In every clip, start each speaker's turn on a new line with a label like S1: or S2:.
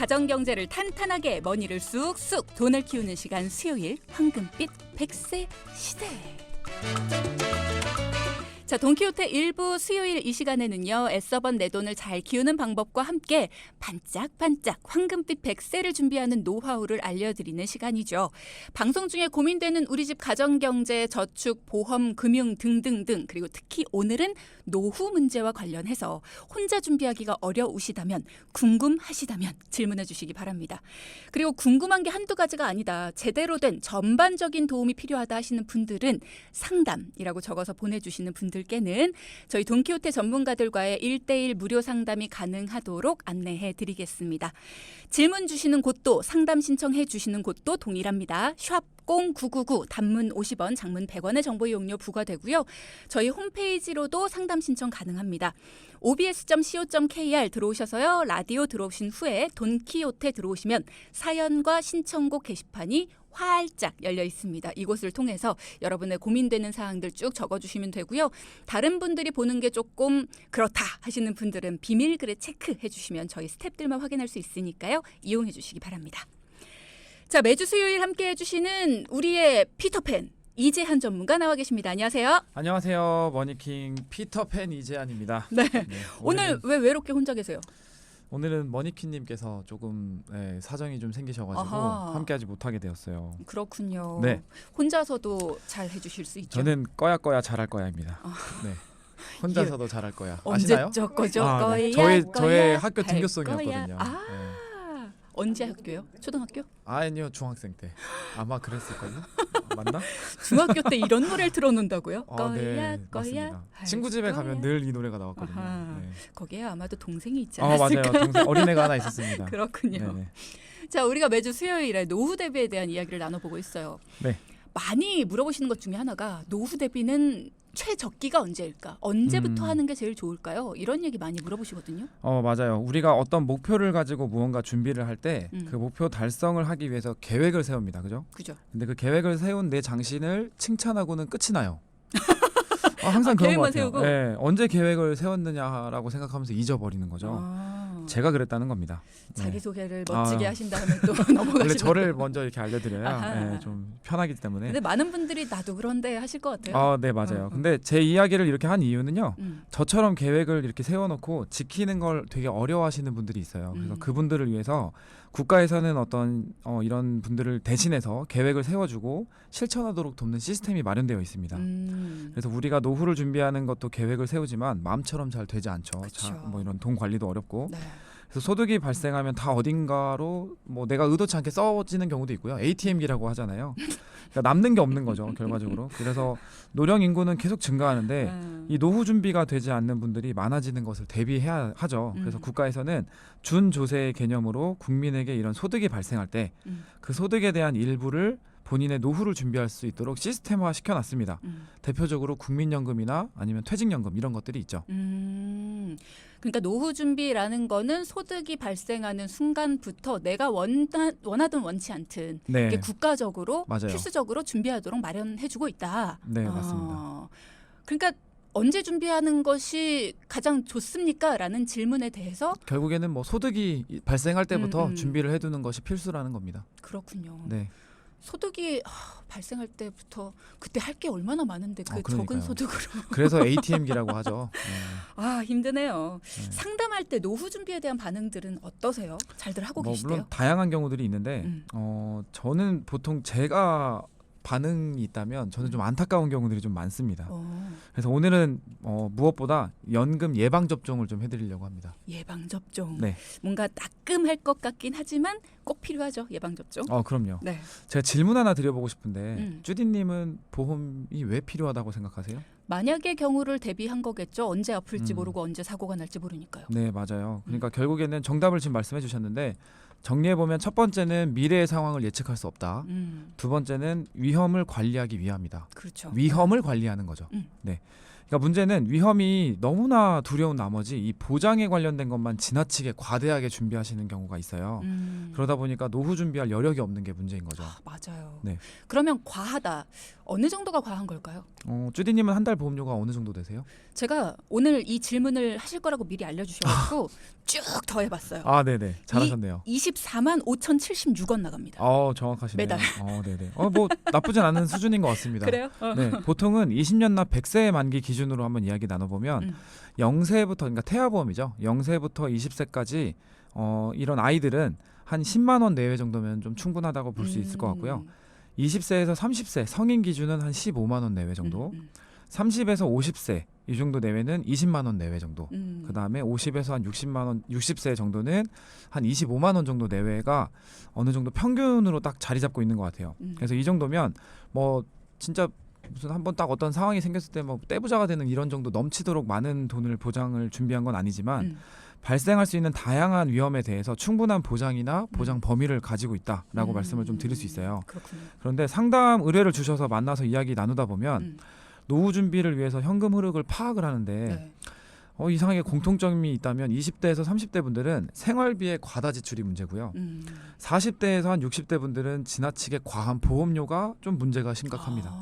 S1: 가정경제를 탄탄하게 머니를 쑥쑥 돈을 키우는 시간 수요일 황금빛 100세 시대. 자, 돈키호테 일부 수요일 이 시간에는요. 애써 번 내 돈을 잘 키우는 방법과 함께 반짝반짝 황금빛 100세를 준비하는 노하우를 알려드리는 시간이죠. 방송 중에 고민되는 우리 집 가정경제, 저축, 보험, 금융 등등등 그리고 특히 오늘은 노후 문제와 관련해서 혼자 준비하기가 어려우시다면 궁금하시다면 질문해 주시기 바랍니다. 그리고 궁금한 게 한두 가지가 아니다. 제대로 된 전반적인 도움이 필요하다 하시는 분들은 상담이라고 적어서 보내주시는 분들께는 저희 돈키호테 전문가들과의 1:1 무료 상담이 가능하도록 안내해 드리겠습니다. 질문 주시는 곳도 상담 신청해 주시는 곳도 동일합니다. 샵 0999 단문 50원, 장문 100원의 정보 이용료 부과되고요. 저희 홈페이지로도 상담 신청 가능합니다. obs.co.kr 들어오셔서요. 라디오 들어오신 후에 돈키호테 들어오시면 사연과 신청곡 게시판이 활짝 열려 있습니다. 이곳을 통해서 여러분의 고민되는 사항들 쭉 적어주시면 되고요. 다른 분들이 보는 게 조금 그렇다 하시는 분들은 비밀글에 체크해 주시면 저희 스태프들만 확인할 수 있으니까요. 이용해 주시기 바랍니다. 자, 매주 수요일 함께해 주시는 우리의 피터팬 이재한 전문가 나와 계십니다. 안녕하세요.
S2: 안녕하세요. 머니킹 피터팬 이재한입니다.
S1: 네. 오늘 왜 외롭게 혼자 계세요?
S2: 오늘은 머니킹님께서 조금 사정이 좀 생기셔가지고
S1: 아하.
S2: 함께하지 못하게 되었어요.
S1: 그렇군요.
S2: 네.
S1: 혼자서도 잘 해주실 수 있죠?
S2: 저는 꺼야 잘할 거야입니다. 네. 혼자서도 잘할 거야. 아시나요?
S1: 언제적 거죠?
S2: 네.
S1: 거야,
S2: 저의 학교
S1: 할
S2: 등교송이었거든요.
S1: 거야.
S2: 네.
S1: 언제 학교요? 초등학교?
S2: 아니요, 중학생 때. 아마 그랬을걸요? 맞나?
S1: 중학교 때 이런 노래를 틀어놓는다고요?
S2: 네, 맞습니다. 친구 집에 가면 늘 이 노래가 나왔거든요. 네.
S1: 거기에 아마도 동생이 있지 않았을까?
S2: 맞아요. 동생, 어린애가 하나 있었습니다.
S1: 그렇군요.
S2: 네네.
S1: 자, 우리가 매주 수요일에 노후 대비에 대한 이야기를 나눠보고 있어요.
S2: 네.
S1: 많이 물어보시는 것 중에 하나가 노후 대비는 최적기가 언제일까? 언제부터 하는 게 제일 좋을까요? 이런 얘기 많이 물어보시거든요.
S2: 맞아요. 우리가 어떤 목표를 가지고 무언가 준비를 할 때 그 목표 달성을 하기 위해서 계획을 세웁니다. 그죠?
S1: 그죠.
S2: 근데 그 계획을 세운 내 장신을 칭찬하고는 끝이 나요. 항상 그런 것 같아요.
S1: 세우고?
S2: 네, 언제 계획을 세웠느냐라고 생각하면서 잊어버리는 거죠. 제가 그랬다는 겁니다.
S1: 자기소개를 멋지게 하신 다음에 또 넘어가시는
S2: 원래 저를 먼저 이렇게 알려드려야 좀 편하기 때문에.
S1: 근데 많은 분들이 나도 그런데 하실 것 같아요.
S2: 네, 맞아요. 근데 제 이야기를 이렇게 한 이유는요. 저처럼 계획을 이렇게 세워놓고 지키는 걸 되게 어려워하시는 분들이 있어요. 그래서 그분들을 위해서 국가에서는 어떤 이런 분들을 대신해서 계획을 세워주고 실천하도록 돕는 시스템이 마련되어 있습니다. 그래서 우리가 노후를 준비하는 것도 계획을 세우지만 마음처럼 잘 되지 않죠. 뭐 이런 돈 관리도 어렵고.
S1: 네.
S2: 그래서 소득이 발생하면 다 어딘가로 뭐 내가 의도치 않게 써지는 경우도 있고요. ATM기라고 하잖아요. 그러니까 남는 게 없는 거죠, 결과적으로. 그래서 노령 인구는 계속 증가하는데 이 노후 준비가 되지 않는 분들이 많아지는 것을 대비해야 하죠. 그래서 국가에서는 준조세의 개념으로 국민에게 이런 소득이 발생할 때 그 소득에 대한 일부를 본인의 노후를 준비할 수 있도록 시스템화 시켜놨습니다. 대표적으로 국민연금이나 아니면 퇴직연금 이런 것들이 있죠.
S1: 그러니까 노후 준비라는 거는 소득이 발생하는 순간부터 내가 원하든 원치 않든
S2: 네.
S1: 이게 국가적으로
S2: 맞아요.
S1: 필수적으로 준비하도록 마련해주고 있다.
S2: 네, 맞습니다.
S1: 그러니까 언제 준비하는 것이 가장 좋습니까? 라는 질문에 대해서
S2: 결국에는 뭐 소득이 발생할 때부터 준비를 해두는 것이 필수라는 겁니다.
S1: 그렇군요.
S2: 네.
S1: 소득이 발생할 때부터 그때 할 게 얼마나 많은데 그 적은 소득으로.
S2: 그래서 ATM기라고 하죠. 네.
S1: 힘드네요. 상담할 때 노후 준비에 대한 반응들은 어떠세요? 잘들 하고 계시대요?
S2: 물론 다양한 경우들이 있는데 저는 보통 제가 반응이 있다면 저는 좀 안타까운 경우들이 좀 많습니다. 그래서 오늘은 무엇보다 연금 예방접종을 좀 해드리려고 합니다.
S1: 예방접종.
S2: 네.
S1: 뭔가 따끔할 것 같긴 하지만 꼭 필요하죠. 예방접종.
S2: 그럼요.
S1: 네.
S2: 제가 질문 하나 드려보고 싶은데 쭈디님은 보험이 왜 필요하다고 생각하세요?
S1: 만약의 경우를 대비한 거겠죠. 언제 아플지 모르고 언제 사고가 날지 모르니까요.
S2: 네, 맞아요. 그러니까 결국에는 정답을 지금 말씀해 주셨는데 정리해보면 첫 번째는 미래의 상황을 예측할 수 없다. 두 번째는 위험을 관리하기 위함이다.
S1: 그렇죠.
S2: 위험을 관리하는 거죠. 네. 그러니까 문제는 위험이 너무나 두려운 나머지 이 보장에 관련된 것만 지나치게 과대하게 준비하시는 경우가 있어요. 그러다 보니까 노후 준비할 여력이 없는 게 문제인 거죠.
S1: 맞아요.
S2: 네.
S1: 그러면 과하다. 어느 정도가 과한 걸까요?
S2: 쭈디님은 한 달 보험료가 어느 정도 되세요?
S1: 제가 오늘 이 질문을 하실 거라고 미리 알려주셔가지고 쭉 더해봤어요.
S2: 아, 네네. 잘하셨네요.
S1: 24만 5,076원 나갑니다.
S2: 정확하시네요.
S1: 매달.
S2: 네네. 뭐 나쁘진 않은 수준인 것 같습니다.
S1: 그래요?
S2: 네, 보통은 20년 납 100세 만기 기준으로 한번 이야기 나눠보면 0세부터 그러니까 태아보험이죠. 0세부터 20세까지 이런 아이들은 한 10만 원 내외 정도면 좀 충분하다고 볼 수 있을 것 같고요. 20세에서 30세 성인 기준은 한 15만 원 내외 정도. 30에서 50세 이 정도 내외는 20만 원 내외 정도. 그다음에 50에서 한 60만 원, 60세 정도는 한 25만 원 정도 내외가 어느 정도 평균으로 딱 자리 잡고 있는 것 같아요. 그래서 이 정도면 뭐 진짜 무슨 한번 딱 어떤 상황이 생겼을 때 뭐 떼부자가 되는 이런 정도 넘치도록 많은 돈을 보장을 준비한 건 아니지만 발생할 수 있는 다양한 위험에 대해서 충분한 보장이나 보장 범위를 가지고 있다라고 말씀을 좀 드릴 수 있어요.
S1: 그렇군요.
S2: 그런데 상담 의뢰를 주셔서 만나서 이야기 나누다 보면 노후 준비를 위해서 현금 흐름을 파악을 하는데
S1: 네.
S2: 이상하게 공통점이 있다면 20대에서 30대 분들은 생활비의 과다 지출이 문제고요. 40대에서 한 60대 분들은 지나치게 과한 보험료가 좀 문제가 심각합니다.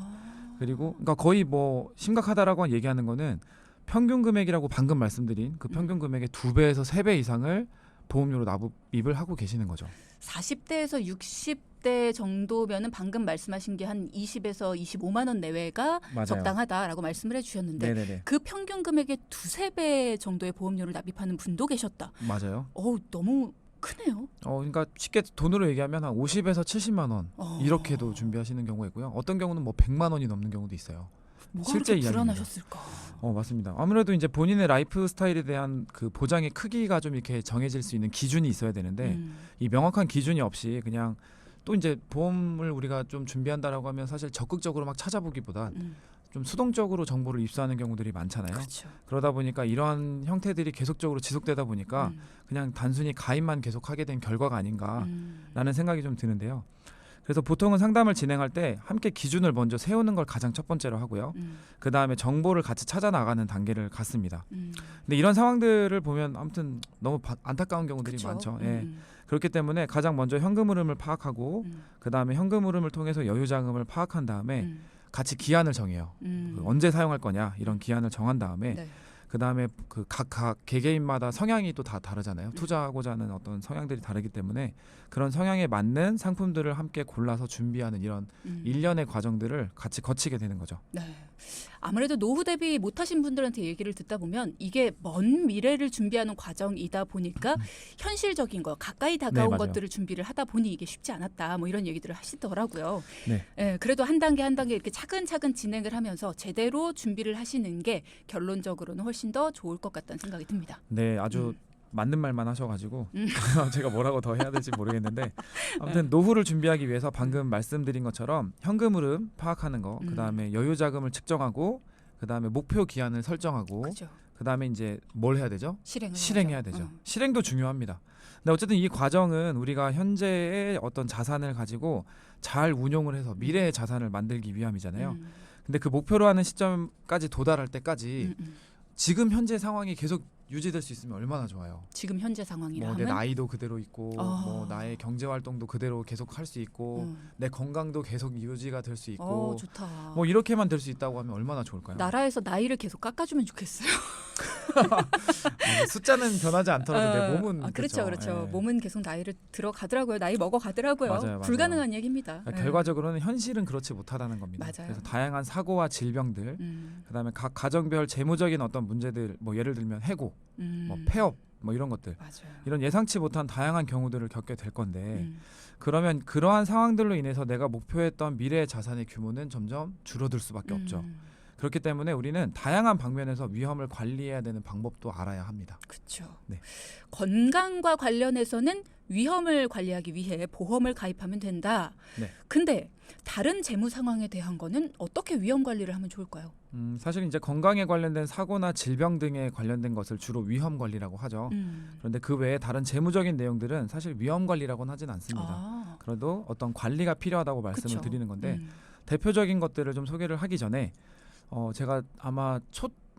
S2: 그리고 그러니까 거의 뭐 심각하다라고 얘기하는 거는 평균 금액이라고 방금 말씀드린 그 평균 금액의 2배에서 3배 이상을 보험료로 납입을 하고 계시는 거죠.
S1: 40대에서 60대 정도면은 방금 말씀하신 게 한 20에서 25만 원 내외가
S2: 맞아요.
S1: 적당하다라고 말씀을 해주셨는데
S2: 네네네.
S1: 그 평균 금액의 2~3배 정도의 보험료를 납입하는 분도 계셨다.
S2: 맞아요.
S1: 너무 크네요.
S2: 그러니까 쉽게 돈으로 얘기하면 한 50에서 70만 원 이렇게도 준비하시는 경우가 있고요. 어떤 경우는 뭐 100만 원이 넘는 경우도 있어요.
S1: 뭐가
S2: 실제
S1: 그렇게
S2: 이야기입니다.
S1: 불안하셨을까?
S2: 맞습니다. 아무래도 이제 본인의 라이프 스타일에 대한 그 보장의 크기가 좀 이렇게 정해질 수 있는 기준이 있어야 되는데 이 명확한 기준이 없이 그냥 또 이제 보험을 우리가 좀 준비한다라고 하면 사실 적극적으로 막 찾아보기보다 좀 수동적으로 정보를 입수하는 경우들이 많잖아요.
S1: 그렇죠.
S2: 그러다 보니까 이러한 형태들이 계속적으로 지속되다 보니까 그냥 단순히 가입만 계속하게 된 결과가 아닌가라는 생각이 좀 드는데요. 그래서 보통은 상담을 진행할 때 함께 기준을 먼저 세우는 걸 가장 첫 번째로 하고요. 그 다음에 정보를 같이 찾아 나가는 단계를 갖습니다. 근데 이런 상황들을 보면 아무튼 너무 안타까운 경우들이
S1: 그쵸?
S2: 많죠. 예. 그렇기 때문에 가장 먼저 현금 흐름을 파악하고 그 다음에 현금 흐름을 통해서 여유 자금을 파악한 다음에 같이 기한을 정해요. 그 언제 사용할 거냐 이런 기한을 정한 다음에
S1: 네.
S2: 그 다음에 그 각 개개인마다 성향이 또 다 다르잖아요. 투자하고자 하는 어떤 성향들이 다르기 때문에 그런 성향에 맞는 상품들을 함께 골라서 준비하는 이런 일련의 과정들을 같이 거치게 되는 거죠.
S1: 네. 아무래도 노후 대비 못하신 분들한테 얘기를 듣다 보면 이게 먼 미래를 준비하는 과정이다 보니까 현실적인 거 가까이 다가온
S2: 맞아요.
S1: 것들을 준비를 하다 보니 이게 쉽지 않았다 뭐 이런 얘기들을 하시더라고요.
S2: 네.
S1: 예, 그래도 한 단계 한 단계 이렇게 차근차근 진행을 하면서 제대로 준비를 하시는 게 결론적으로는 훨씬 더 좋을 것 같다는 생각이 듭니다.
S2: 네, 아주 맞는 말만 하셔가지고 제가 뭐라고 더 해야 될지 모르겠는데 아무튼 노후를 준비하기 위해서 방금 말씀드린 것처럼 현금 흐름 파악하는 거, 그 다음에 여유 자금을 측정하고, 그 다음에 목표 기한을 설정하고,
S1: 그렇죠.
S2: 그 다음에 이제 뭘 해야 되죠? 실행해야
S1: 하죠.
S2: 되죠. 실행도 중요합니다. 근데 어쨌든 이 과정은 우리가 현재의 어떤 자산을 가지고 잘 운용을 해서 미래의 자산을 만들기 위함이잖아요. 근데 그 목표로 하는 시점까지 도달할 때까지 지금 현재 상황이 계속 유지될 수 있으면 얼마나 좋아요.
S1: 지금 현재 상황이라
S2: 내
S1: 하면
S2: 나이도 그대로 있고 뭐 나의 경제 활동도 그대로 계속 할 수 있고 내 건강도 계속 유지가 될 수 있고
S1: 좋다.
S2: 뭐 이렇게만 될 수 있다고 하면 얼마나 좋을까요?
S1: 나라에서 나이를 계속 깎아주면 좋겠어요.
S2: 숫자는 변하지 않더라도 내 몸은
S1: 그렇죠.
S2: 예.
S1: 몸은 계속 나이를 들어가더라고요. 나이 먹어가더라고요.
S2: 맞아요.
S1: 불가능한 얘기입니다.
S2: 그러니까 결과적으로는 현실은 그렇지 못하다는 겁니다.
S1: 맞아요.
S2: 그래서 다양한 사고와 질병들, 그다음에 각 가정별 재무적인 어떤 문제들, 뭐 예를 들면 해고, 뭐 폐업, 뭐 이런 것들,
S1: 맞아요.
S2: 이런 예상치 못한 다양한 경우들을 겪게 될 건데 그러면 그러한 상황들로 인해서 내가 목표했던 미래의 자산의 규모는 점점 줄어들 수밖에 없죠. 그렇기 때문에 우리는 다양한 방면에서 위험을 관리해야 되는 방법도 알아야 합니다.
S1: 그렇죠.
S2: 네.
S1: 건강과 관련해서는 위험을 관리하기 위해 보험을 가입하면 된다.
S2: 네.
S1: 근데 다른 재무 상황에 대한 거는 어떻게 위험 관리를 하면 좋을까요?
S2: 사실 이제 건강에 관련된 사고나 질병 등에 관련된 것을 주로 위험 관리라고 하죠. 그런데 그 외에 다른 재무적인 내용들은 사실 위험 관리라고는 하진 않습니다. 그래도 어떤 관리가 필요하다고 말씀을
S1: 그쵸.
S2: 드리는 건데 대표적인 것들을 좀 소개를 하기 전에 제가 아마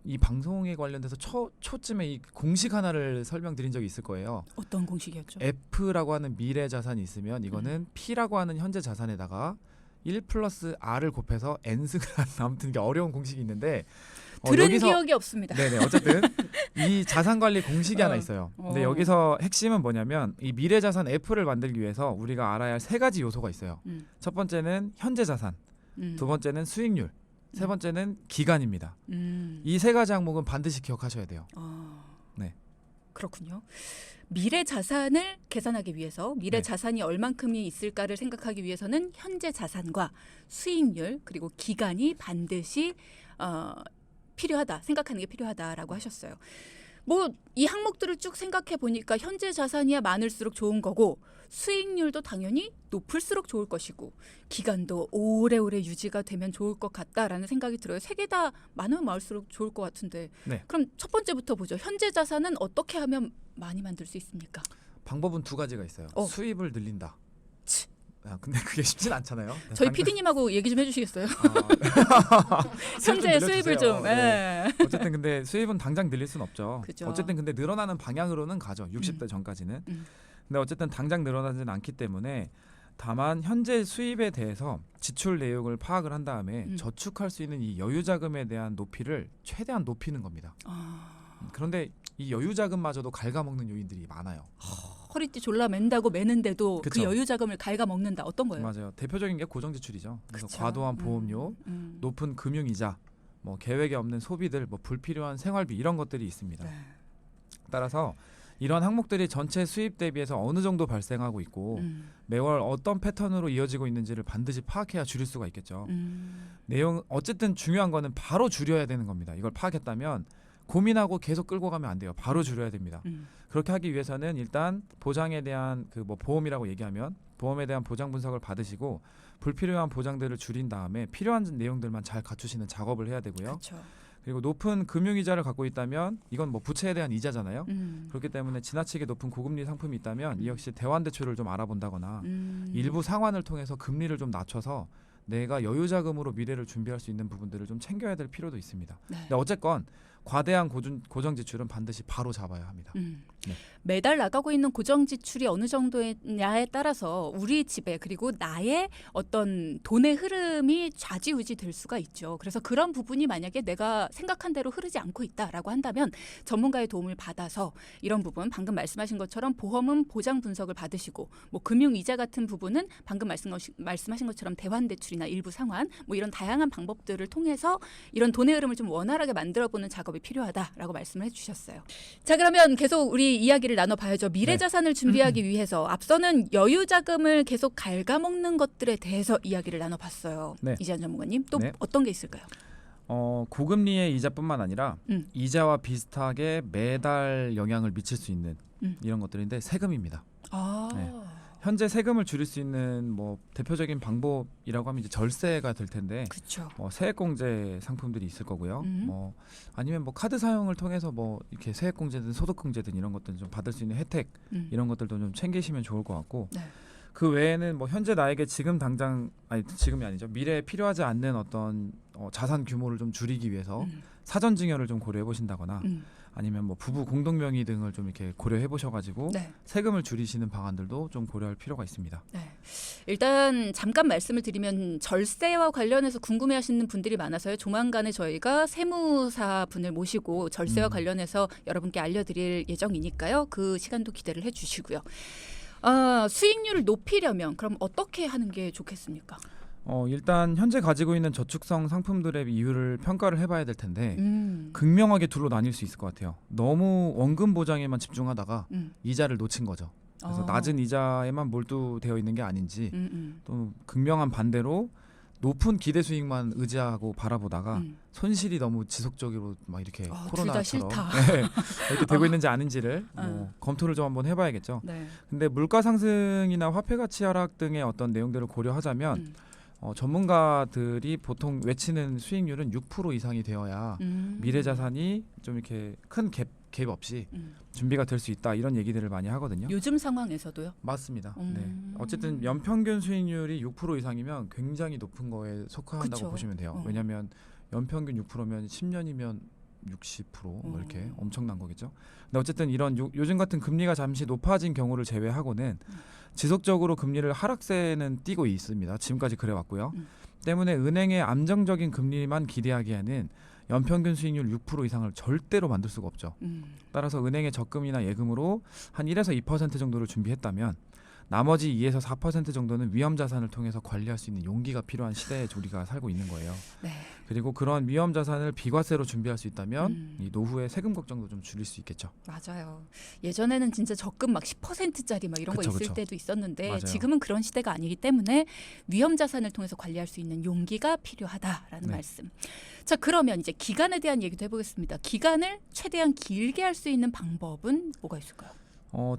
S2: 이 방송에 관련돼서 초쯤에 이 공식 하나를 설명드린 적이 있을 거예요.
S1: 어떤 공식이었죠?
S2: F라고 하는 미래 자산이 있으면 이거는 P라고 하는 현재 자산에다가 1 플러스 R을 곱해서 N승을 하는 아무튼 이게 어려운 공식이 있는데
S1: 들은 기억이 없습니다.
S2: 네네 어쨌든 이 자산 관리 공식이 하나 있어요. 근데 여기서 핵심은 뭐냐면 이 미래 자산 F를 만들기 위해서 우리가 알아야 할 3가지 요소가 있어요. 첫 번째는 현재 자산, 두 번째는 수익률, 세 번째는 기간입니다. 이 3가지 항목은 반드시 기억하셔야 돼요. 네.
S1: 그렇군요. 미래 자산을 계산하기 위해서 미래
S2: 네.
S1: 자산이 얼만큼이 있을까를 생각하기 위해서는 현재 자산과 수익률 그리고 기간이 반드시 필요하다. 생각하는 게 필요하다라고 하셨어요. 뭐 이 항목들을 쭉 생각해 보니까 현재 자산이야 많을수록 좋은 거고 수익률도 당연히 높을수록 좋을 것이고 기간도 오래오래 유지가 되면 좋을 것 같다라는 생각이 들어요. 3개 다 많으면 많을수록 좋을 것 같은데
S2: 네.
S1: 그럼 첫 번째부터 보죠. 현재 자산은 어떻게 하면 많이 만들 수 있습니까?
S2: 방법은 2가지가 있어요. 수입을 늘린다. 근데 그게 쉽진 않잖아요.
S1: 저희 PD님하고 얘기 좀 해주시겠어요? 현재 수입을 좀.
S2: 네. 어쨌든 근데 수입은 당장 늘릴 수는 없죠.
S1: 그죠.
S2: 어쨌든 근데 늘어나는 방향으로는 가죠. 60대 전까지는. 근데 어쨌든 당장 늘어나지는 않기 때문에 다만 현재 수입에 대해서 지출 내역을 파악을 한 다음에 저축할 수 있는 이 여유 자금에 대한 높이를 최대한 높이는 겁니다. 그런데 이 여유 자금마저도 갉아먹는 요인들이 많아요.
S1: 허리띠 졸라 맨다고 매는데도
S2: 그쵸.
S1: 그 여유 자금을 갉아먹는다. 어떤 거예요?
S2: 맞아요. 대표적인 게 고정 지출이죠. 그래서
S1: 그쵸.
S2: 과도한 보험료, 높은 금융이자, 뭐 계획에 없는 소비들, 뭐 불필요한 생활비 이런 것들이 있습니다.
S1: 네.
S2: 따라서 이런 항목들이 전체 수입 대비해서 어느 정도 발생하고 있고 매월 어떤 패턴으로 이어지고 있는지를 반드시 파악해야 줄일 수가 있겠죠. 내용 어쨌든 중요한 거는 바로 줄여야 되는 겁니다. 이걸 파악했다면 고민하고 계속 끌고 가면 안 돼요. 바로 줄여야 됩니다. 그렇게 하기 위해서는 일단 보장에 대한 그 뭐 보험이라고 얘기하면 보험에 대한 보장 분석을 받으시고 불필요한 보장들을 줄인 다음에 필요한 내용들만 잘 갖추시는 작업을 해야 되고요.
S1: 그렇죠.
S2: 그리고 높은 금융이자를 갖고 있다면 이건 뭐 부채에 대한 이자잖아요. 그렇기 때문에 지나치게 높은 고금리 상품이 있다면 이 역시 대환대출을 좀 알아본다거나 일부 상환을 통해서 금리를 좀 낮춰서 내가 여유자금으로 미래를 준비할 수 있는 부분들을 좀 챙겨야 될 필요도 있습니다.
S1: 네.
S2: 근데 어쨌건 과대한 고정 지출은 반드시 바로 잡아야 합니다. 네.
S1: 매달 나가고 있는 고정 지출이 어느 정도냐에 따라서 우리 집에 그리고 나의 어떤 돈의 흐름이 좌지우지 될 수가 있죠. 그래서 그런 부분이 만약에 내가 생각한 대로 흐르지 않고 있다라고 한다면 전문가의 도움을 받아서 이런 부분 방금 말씀하신 것처럼 보험은 보장 분석을 받으시고 뭐 금융 이자 같은 부분은 방금 말씀하신 것처럼 대환 대출이나 일부 상환 뭐 이런 다양한 방법들을 통해서 이런 돈의 흐름을 좀 원활하게 만들어보는 작업이 필요하다라고 말씀을 해주셨어요. 자, 그러면 계속 우리 이야기를 나눠봐야죠. 미래 자산을 준비하기 위해서 앞서는 여유 자금을 계속 갉아먹는 것들에 대해서 이야기를 나눠봤어요.
S2: 네.
S1: 이재한 전문가님 또
S2: 네.
S1: 어떤 게 있을까요?
S2: 고금리의 이자뿐만 아니라 이자와 비슷하게 매달 영향을 미칠 수 있는 이런 것들인데 세금입니다. 네. 현재 세금을 줄일 수 있는 뭐 대표적인 방법이라고 하면 이제 절세가 될 텐데,
S1: 그렇죠.
S2: 세액공제 상품들이 있을 거고요. 뭐 아니면 뭐 카드 사용을 통해서 뭐 이렇게 세액공제든 소득공제든 이런 것들 좀 받을 수 있는 혜택 이런 것들도 좀 챙기시면 좋을 것 같고,
S1: 네.
S2: 그 외에는 뭐 현재 나에게 지금 당장 지금이 아니죠. 미래에 필요하지 않는 어떤 자산 규모를 좀 줄이기 위해서 사전 증여를 좀 고려해 보신다거나. 아니면 뭐 부부 공동명의 등을 좀 이렇게 고려해 보셔가지고
S1: 네.
S2: 세금을 줄이시는 방안들도 좀 고려할 필요가 있습니다.
S1: 네. 일단 잠깐 말씀을 드리면 절세와 관련해서 궁금해하시는 분들이 많아서요. 조만간에 저희가 세무사 분을 모시고 절세와 관련해서 여러분께 알려드릴 예정이니까요. 그 시간도 기대를 해주시고요. 수익률을 높이려면 그럼 어떻게 하는 게 좋겠습니까?
S2: 일단 현재 가지고 있는 저축성 상품들의 이유를 평가를 해봐야 될 텐데 극명하게 둘로 나뉠 수 있을 것 같아요. 너무 원금 보장에만 집중하다가 이자를 놓친 거죠. 그래서 낮은 이자에만 몰두되어 있는 게 아닌지 또 극명한 반대로 높은 기대 수익만 의지하고 바라보다가 손실이 너무 지속적으로 막 이렇게 코로나처럼 네, 이렇게 되고 있는지 아닌지를 검토를 좀 한번 해봐야겠죠.
S1: 네.
S2: 근데 물가 상승이나 화폐 가치 하락 등의 어떤 내용들을 고려하자면 전문가들이 보통 외치는 수익률은 6% 이상이 되어야 미래 자산이 좀 이렇게 큰 갭 없이 준비가 될 수 있다, 이런 얘기들을 많이 하거든요.
S1: 요즘 상황에서도요?
S2: 맞습니다. 네. 어쨌든 연평균 수익률이 6% 이상이면 굉장히 높은 거에 속한다고
S1: 그쵸.
S2: 보시면 돼요. 왜냐하면 연평균 6%면 10년이면 60% 뭐 이렇게 엄청난 거겠죠. 근데 어쨌든 이런 요즘 같은 금리가 잠시 높아진 경우를 제외하고는 지속적으로 금리를 하락세는 띄고 있습니다. 지금까지 그래왔고요. 때문에 은행의 안정적인 금리만 기대하기에는 연평균 수익률 6% 이상을 절대로 만들 수가 없죠. 따라서 은행의 적금이나 예금으로 한 1에서 2% 정도를 준비했다면 나머지 2에서 4% 정도는 위험 자산을 통해서 관리할 수 있는 용기가 필요한 시대에 우리가 살고 있는 거예요.
S1: 네.
S2: 그리고 그런 위험 자산을 비과세로 준비할 수 있다면 이 노후의 세금 걱정도 좀 줄일 수 있겠죠.
S1: 맞아요. 예전에는 진짜 적금 막 10%짜리 막 이런
S2: 그쵸,
S1: 거 있을
S2: 그쵸.
S1: 때도 있었는데
S2: 맞아요.
S1: 지금은 그런 시대가 아니기 때문에 위험 자산을 통해서 관리할 수 있는 용기가 필요하다라는
S2: 네.
S1: 말씀. 자, 그러면 이제 기간에 대한 얘기도 해보겠습니다. 기간을 최대한 길게 할 수 있는 방법은 뭐가 있을까요?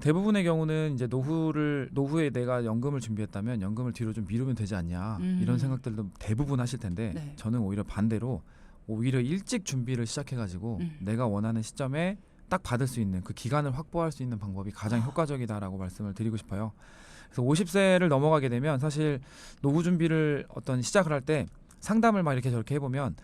S2: 대부분의 경우는 이제 노후에 내가 연금을 준비했다면 연금을 뒤로 좀 미루면 되지 않냐 이런 생각들도 대부분 하실 텐데
S1: 네.
S2: 저는 오히려 반대로 오히려 일찍 준비를 시작해가지고 내가 원하는 시점에 딱 받을 수 있는 그 기간을 확보할 수 있는 방법이 가장 효과적이다라고 말씀을 드리고 싶어요. 그래서 50세를 넘어가게 되면 사실 노후 준비를 어떤 시작을 할 때 상담을 막 이렇게 저렇게 해보면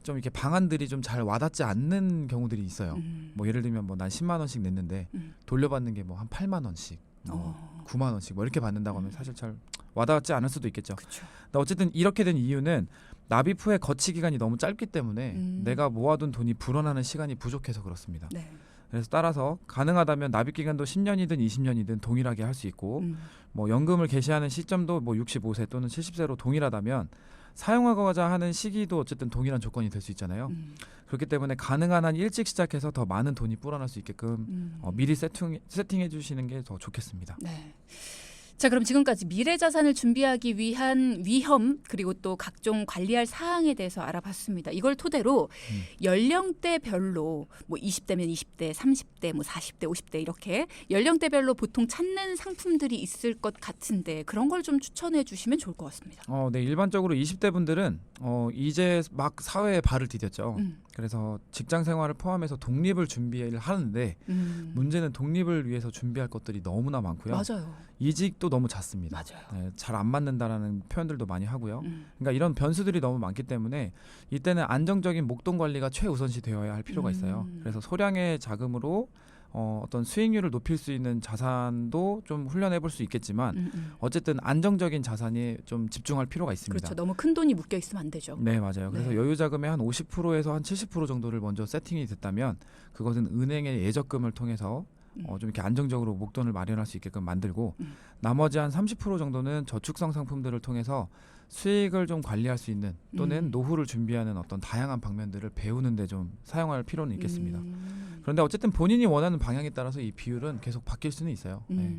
S2: 좀 이렇게 방안들이 좀 잘 와닿지 않는 경우들이 있어요. 뭐 예를 들면 뭐 난 10만 원씩 냈는데 돌려받는 게 뭐 한 8만 원씩, 뭐 9만 원씩 뭐 이렇게 받는다고 하면 사실 잘 와닿지 않을 수도 있겠죠.
S1: 그렇죠.
S2: 근데 어쨌든 이렇게 된 이유는 납입 후의 거치 기간이 너무 짧기 때문에 내가 모아둔 돈이 불어나는 시간이 부족해서 그렇습니다.
S1: 네.
S2: 그래서 따라서 가능하다면 납입 기간도 10년이든 20년이든 동일하게 할 수 있고 뭐 연금을 개시하는 시점도 뭐 65세 또는 70세로 동일하다면 사용하고자 하는 시기도 어쨌든 동일한 조건이 될 수 있잖아요. 그렇기 때문에 가능한 한 일찍 시작해서 더 많은 돈이 불어날 수 있게끔 미리 세팅해 주시는 게 더 좋겠습니다.
S1: 네. 자, 그럼 지금까지 미래 자산을 준비하기 위한 위험 그리고 또 각종 관리할 사항에 대해서 알아봤습니다. 이걸 토대로 연령대별로 뭐 20대면 20대, 30대, 뭐 40대, 50대 이렇게 연령대별로 보통 찾는 상품들이 있을 것 같은데 그런 걸 좀 추천해 주시면 좋을 것 같습니다.
S2: 네, 일반적으로 20대 분들은 이제 막 사회에 발을 디뎠죠. 그래서 직장 생활을 포함해서 독립을 준비를 하는데 문제는 독립을 위해서 준비할 것들이 너무나 많고요.
S1: 맞아요.
S2: 이직도 너무 잦습니다.
S1: 맞아요.
S2: 네, 잘 안 맞는다라는 표현들도 많이 하고요. 그러니까 이런 변수들이 너무 많기 때문에 이때는 안정적인 목돈 관리가 최우선시 되어야 할 필요가 있어요. 그래서 소량의 자금으로 어떤 수익률을 높일 수 있는 자산도 좀 훈련해 볼 수 있겠지만 어쨌든 안정적인 자산에 좀 집중할 필요가 있습니다.
S1: 그렇죠. 너무 큰 돈이 묶여 있으면 안 되죠.
S2: 네, 맞아요. 그래서
S1: 네.
S2: 여유 자금의 한 50%에서 한 70% 정도를 먼저 세팅이 됐다면 그것은 은행의 예적금을 통해서 좀 이렇게 안정적으로 목돈을 마련할 수 있게끔 만들고 나머지 한 30% 정도는 저축성 상품들을 통해서 수익을 좀 관리할 수 있는 또는 노후를 준비하는 어떤 다양한 방면들을 배우는 데 좀 사용할 필요는 있겠습니다. 그런데 어쨌든 본인이 원하는 방향에 따라서 이 비율은 계속 바뀔 수는 있어요. 네.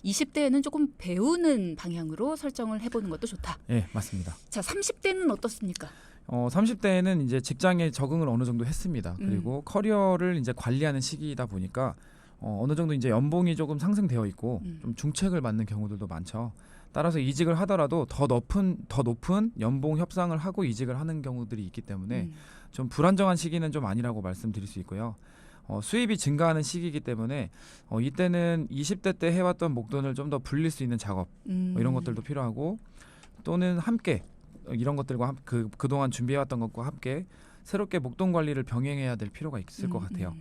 S1: 20대에는 조금 배우는 방향으로 설정을 해보는 것도 좋다.
S2: 네, 맞습니다.
S1: 자, 30대는 어떻습니까?
S2: 30대에는 이제 직장에 적응을 어느 정도 했습니다. 그리고 커리어를 이제 관리하는 시기이다 보니까 어느 정도 이제 연봉이 조금 상승되어 있고 좀 중책을 받는 경우들도 많죠. 따라서 이직을 하더라도 더 높은 연봉 협상을 하고 이직을 하는 경우들이 있기 때문에 좀 불안정한 시기는 좀 아니라고 말씀드릴 수 있고요. 수입이 증가하는 시기이기 때문에 이때는 20대 때 해왔던 목돈을 좀 더 불릴 수 있는 작업 뭐 이런 것들도 필요하고 또는 함께 이런 것들과 그동안 준비해왔던 것과 함께 새롭게 목돈 관리를 병행해야 될 필요가 있을 것 같아요.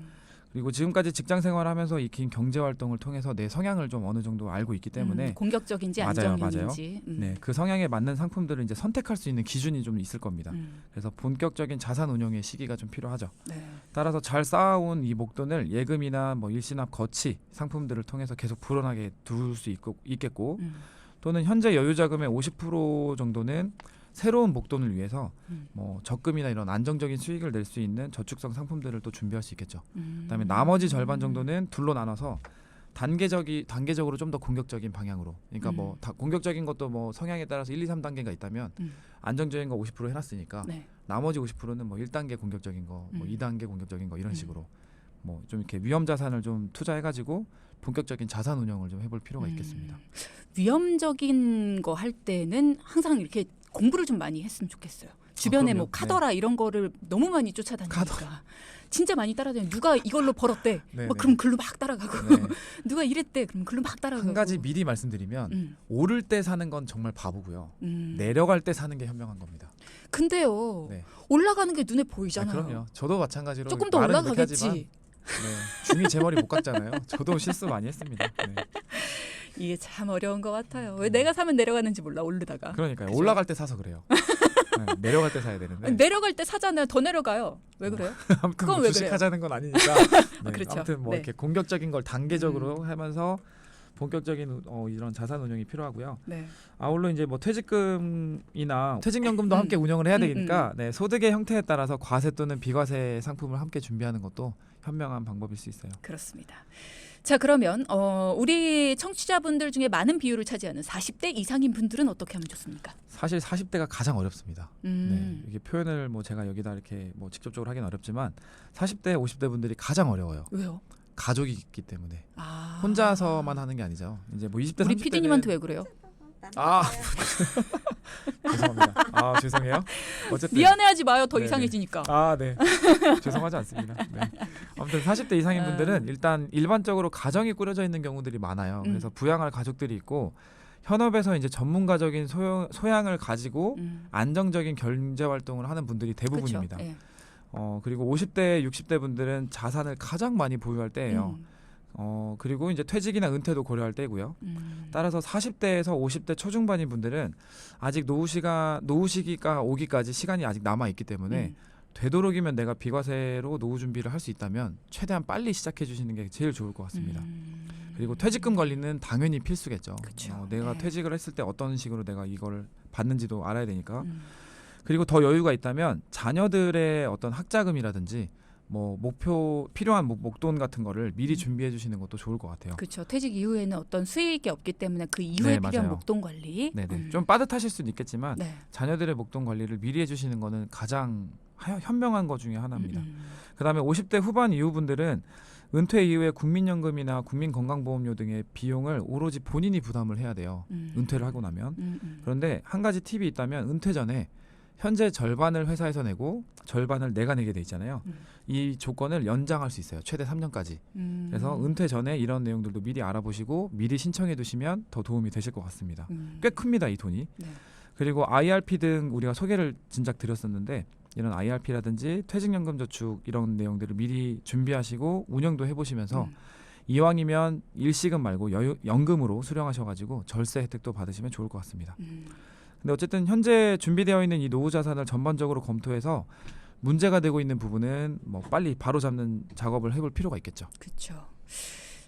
S2: 그리고 지금까지 직장 생활을 하면서 익힌 경제 활동을 통해서 내 성향을 좀 어느 정도 알고 있기 때문에
S1: 공격적인지
S2: 맞아요,
S1: 안정적인지.
S2: 네, 그 성향에 맞는 상품들을 이제 선택할 수 있는 기준이 좀 있을 겁니다. 그래서 본격적인 자산 운용의 시기가 좀 필요하죠.
S1: 네.
S2: 따라서 잘 쌓아온 이 목돈을 예금이나 뭐 일시납 거치 상품들을 통해서 계속 불어나게 둘 수 있겠고 또는 현재 여유 자금의 50% 정도는 새로운 목돈을 위해서 뭐 적금이나 이런 안정적인 수익을 낼 수 있는 저축성 상품들을 또 준비할 수 있겠죠. 그다음에 나머지 절반 정도는 둘로 나눠서 단계적으로 좀 더 공격적인 방향으로. 그러니까 뭐 공격적인 것도 뭐 성향에 따라서 1, 2, 3단계가 있다면 안정적인 거 50% 해놨으니까
S1: 네.
S2: 나머지 50%는 뭐 1단계 공격적인 거, 뭐 2단계 공격적인 거 이런 식으로 뭐 좀 이렇게 위험 자산을 좀 투자해가지고 본격적인 자산 운영을 좀 해볼 필요가 있겠습니다.
S1: 위험적인 거 할 때는 항상 이렇게 공부를 좀 많이 했으면 좋겠어요. 주변에
S2: 그럼요.
S1: 뭐 카더라 이런 거를 너무 많이 쫓아다니니까 진짜 많이 따라다녀. 누가 이걸로 벌었대.
S2: 네,
S1: 막
S2: 네.
S1: 그럼 글로 막 따라가고
S2: 네.
S1: 누가 이랬대. 그럼 글로 막 따라가고.
S2: 한 가지 미리 말씀드리면 오를 때 사는 건 정말 바보고요.
S1: 음.
S2: 내려갈 때 사는 게 현명한 겁니다.
S1: 근데요.
S2: 네.
S1: 올라가는 게 눈에
S2: 아,
S1: 보이잖아요.
S2: 그럼요. 저도 마찬가지로
S1: 조금 더
S2: 말은 이렇게
S1: 올라가겠지.
S2: 하지만, 중이 제 머리 못 깎잖아요. 저도 실수 많이 했습니다. 네.
S1: 이게 참 어려운 것 같아요. 왜 내가 사면 내려가는지 몰라 오르다가.
S2: 그러니까요.
S1: 그죠?
S2: 올라갈 때 사서 그래요. 네, 내려갈 때 사야 되는데.
S1: 내려갈 때 사잖아요. 더 내려가요. 왜 그래요?
S2: 아무튼
S1: 그건
S2: 뭐
S1: 왜
S2: 주식하자는 건 아니니까. 네,
S1: 그렇죠.
S2: 아무튼 뭐
S1: 네.
S2: 이렇게 공격적인 걸 단계적으로 하면서 본격적인 이런 자산 운용이 필요하고요.
S1: 네.
S2: 아울러 이제 뭐 퇴직금이나 퇴직연금도 함께 운영을 해야 되니까 네, 소득의 형태에 따라서 과세 또는 비과세 상품을 함께 준비하는 것도 현명한 방법일 수 있어요.
S1: 그렇습니다. 자 그러면 우리 청취자분들 중에 많은 비율을 차지하는 40대 이상인 분들은 어떻게 하면 좋습니까?
S2: 사실 40대가 가장 어렵습니다.
S1: 음.
S2: 네, 이게 표현을 뭐 제가 여기다 이렇게 뭐 직접적으로 하긴 어렵지만 40대, 50대 분들이 가장 어려워요.
S1: 왜요?
S2: 가족이 있기 때문에
S1: 아.
S2: 혼자서만 하는 게 아니죠. 이제 뭐 20대,
S1: 우리
S2: 30대는
S1: PD님한테 왜 그래요?
S2: 아 죄송합니다. 아 죄송해요. 어쨌든
S1: 미안해하지 마요. 더
S2: 네네.
S1: 이상해지니까.
S2: 아 네. 죄송하지 않습니다. 네. 아무튼 40대 이상인 분들은 일단 일반적으로 가정이 꾸려져 있는 경우들이 많아요. 그래서 부양할 가족들이 있고 현업에서 이제 전문가적인 소양을 가지고 안정적인 경제 활동을 하는 분들이 대부분입니다.
S1: 그렇죠. 예.
S2: 그리고 50대, 60대 분들은 자산을 가장 많이 보유할 때예요. 그리고 이제 퇴직이나 은퇴도 고려할 때고요. 따라서 40대에서 50대 초중반인 분들은 아직 노후 시기가 오기까지 시간이 아직 남아 있기 때문에 되도록이면 내가 비과세로 노후 준비를 할 수 있다면 최대한 빨리 시작해 주시는 게 제일 좋을 것 같습니다. 그리고 퇴직금 관리는 당연히 필수겠죠.
S1: 그쵸.
S2: 내가
S1: 네.
S2: 퇴직을 했을 때 어떤 식으로 내가 이걸 받는지도 알아야 되니까. 그리고 더 여유가 있다면 자녀들의 어떤 학자금이라든지 뭐 필요한 목돈 같은 거를 미리 준비해 주시는 것도 좋을 것 같아요.
S1: 그렇죠. 퇴직 이후에는 어떤 수익이 없기 때문에 그 이후에
S2: 네,
S1: 필요한
S2: 맞아요.
S1: 목돈 관리.
S2: 네네. 좀 빠듯하실 수는 있겠지만
S1: 네.
S2: 자녀들의 목돈 관리를 미리 해주시는 거는 가장 현명한 것 중에 하나입니다. 그다음에 50대 후반 이후 분들은 은퇴 ihu에 국민연금이나 국민건강보험료 등의 비용을 오로지 본인이 부담을 해야 돼요. 은퇴를 하고 나면. 그런데 한 가지 팁이 있다면 은퇴 전에 현재 절반을 회사에서 내고 절반을 내가 내게 돼 있잖아요. 이 조건을 연장할 수 있어요. 최대 3년까지. 그래서 은퇴 전에 이런 내용들도 미리 알아보시고 미리 신청해 두시면 더 도움이 되실 것 같습니다. 꽤 큽니다, 이 돈이.
S1: 네.
S2: 그리고 IRP 등 우리가 소개를 진작 드렸었는데 이런 IRP라든지 퇴직연금 저축 이런 내용들을 미리 준비하시고 운영도 해보시면서 이왕이면 일시금 말고 연금으로 수령하셔가지고 절세 혜택도 받으시면 좋을 것 같습니다. 근데 어쨌든 현재 준비되어 있는 이 노후 자산을 전반적으로 검토해서 문제가 되고 있는 부분은 뭐 빨리 바로 잡는 작업을 해볼 필요가 있겠죠.
S1: 그렇죠.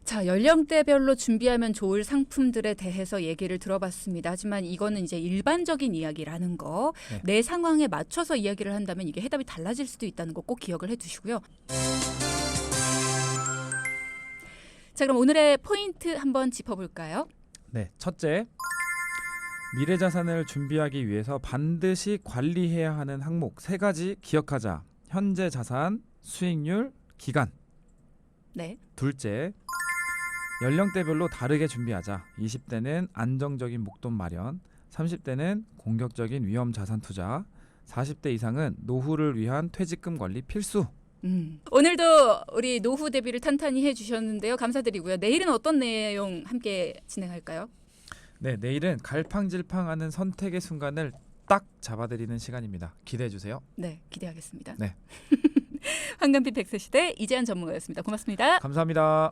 S1: 자, 연령대별로 준비하면 좋을 상품들에 대해서 얘기를 들어봤습니다. 하지만 이거는 이제 일반적인 이야기라는 거,
S2: 네.
S1: 내 상황에 맞춰서 이야기를 한다면 이게 해답이 달라질 수도 있다는 거 꼭 기억을 해두시고요. 자, 그럼 오늘의 포인트 한번 짚어볼까요?
S2: 네, 첫째, 미래 자산을 준비하기 위해서 반드시 관리해야 하는 항목 3가지 기억하자. 현재 자산, 수익률, 기간.
S1: 네.
S2: 둘째, 연령대별로 다르게 준비하자. 20대는 안정적인 목돈 마련, 30대는 공격적인 위험 자산 투자, 40대 이상은 노후를 위한 퇴직금 관리 필수.
S1: 오늘도 우리 노후 대비를 탄탄히 해주셨는데요. 감사드리고요. 내일은 어떤 내용 함께 진행할까요?
S2: 네, 내일은 갈팡질팡하는 선택의 순간을 딱 잡아드리는 시간입니다. 기대해 주세요.
S1: 네, 기대하겠습니다.
S2: 네.
S1: 황금빛 백세시대 이재한 전문가였습니다. 고맙습니다.
S2: 감사합니다.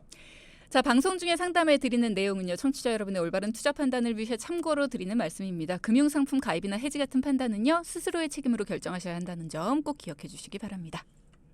S1: 자, 방송 중에 상담해 드리는 내용은요. 청취자 여러분의 올바른 투자 판단을 위해 참고로 드리는 말씀입니다. 금융상품 가입이나 해지 같은 판단은요. 스스로의 책임으로 결정하셔야 한다는 점 꼭 기억해 주시기 바랍니다.